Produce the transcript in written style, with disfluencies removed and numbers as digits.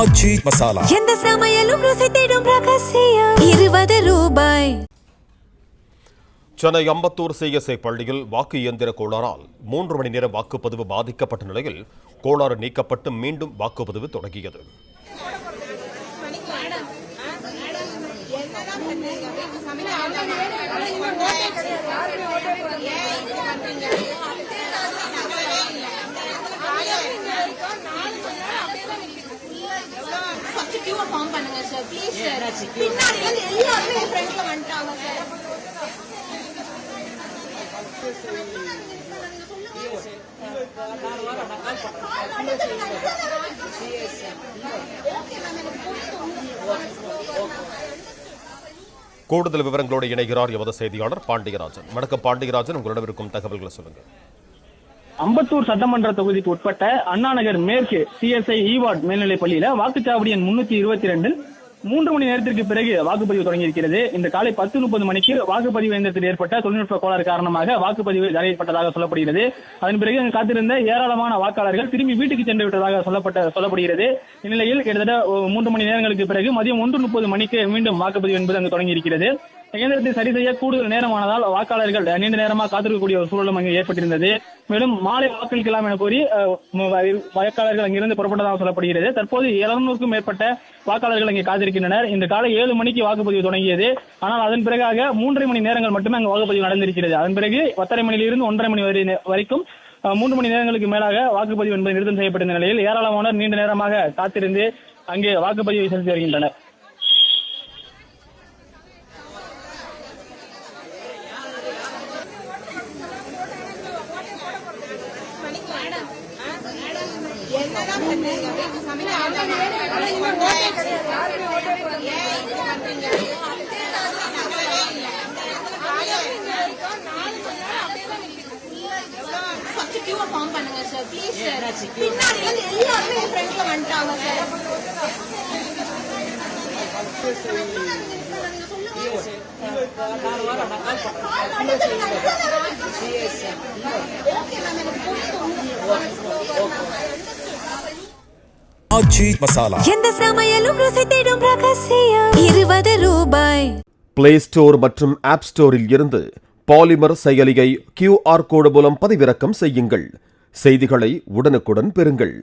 ஆச்சி மசாலா எந்த சமையலும் ருசி தேடும் ரகசியம் 20 ரூபாய். சென்னை அம்பத்தூர் சிஎஸ்ஐ பள்ளியில் வாக்கு இயந்திர கோளாறால் 3 மணி நேரம் வாக்குப்பதிவு பாதிக்கப்பட்ட நிலையில் கோளாறு நீக்கப்பட்டு மீண்டும் வாக்குப்பதிவு தொடங்கியது. கூடுதல் விவரங்களோடு இணைகிறார் எமது செய்தியாளர் பாண்டியராஜன். வணக்கம் பாண்டியராஜன், உங்களிடம் இருக்கும் தகவல்களை சொல்லுங்க. அம்பத்தூர் சட்டமன்ற தொகுதிக்கு உட்பட்ட அண்ணாநகர் மேற்கு சிஎஸ்ஐ ஈவார்ட் மேல்நிலைப் பள்ளியில வாக்குச்சாவடி எண் 322 3 மணி நேரத்திற்கு பிறகு வாக்குப்பதிவு தொடங்கியிருக்கிறது. இந்த காலை 10:30 மணிக்கு வாக்குப்பதிவு இயந்திரத்தில் ஏற்பட்ட தொழில்நுட்ப கோளாறு காரணமாக வாக்குப்பதிவு தடைப்பட்டதாக சொல்லப்படுகிறது. அதன் பிறகு அங்கு காத்திருந்த ஏராளமான வாக்காளர்கள் திரும்பி வீட்டுக்கு சென்று விட்டதாக சொல்லப்படுகிறது. இந்நிலையில் கிட்டத்தட்ட 3 மணி நேரங்களுக்கு பிறகு மதியம் 1:30 மணிக்கு மீண்டும் வாக்குப்பதிவு என்பது அங்கு தொடங்கியிருக்கிறது. இயந்திரத்தை சரி செய்ய கூடுதல் நேரமானதால் வாக்காளர்கள் நீண்ட நேரமாக காத்திருக்கக்கூடிய ஒரு சூழலும் அங்கு ஏற்பட்டிருந்தது. மேலும் மாலை வாக்களிக்கலாம் என கூறி வாக்காளர்கள் அங்கிருந்து புறப்பட்டதாக சொல்லப்படுகிறது. தற்போது 700க்கும் மேற்பட்ட வாக்காளர்கள் அங்கே காத்திருக்கின்றனர். இந்த காலை 7 மணிக்கு வாக்குப்பதிவு தொடங்கியது. ஆனால் அதன் பிறகாக 3.5 மணி நேரங்கள் மட்டுமே அங்கு வாக்குப்பதிவு நடந்திருக்கிறது. அதன் பிறகு 10:30 மணியிலிருந்து 1:30 மணி வரைக்கும் 3 மணி நேரங்களுக்கு மேலாக வாக்குப்பதிவு என்பது நிறுத்தம் செய்யப்பட்டிருந்த நிலையில் ஏராளமானோர் நீண்ட நேரமாக காத்திருந்து அங்கே வாக்குப்பதிவை செலுத்தி வருகின்றனர். ஆச்சி மசாலா எந்த சமையலும் ருசி தேடும் ரகசியம் 20 ரூபாய். பிளே ஸ்டோர் மற்றும் ஆப் ஸ்டோரில் இருந்து பாலிமர் செயலியை QR கோடு மூலம் பதிவிறக்கம் செய்யுங்கள். செய்திகளை உடனுக்குடன் பெறுங்கள்.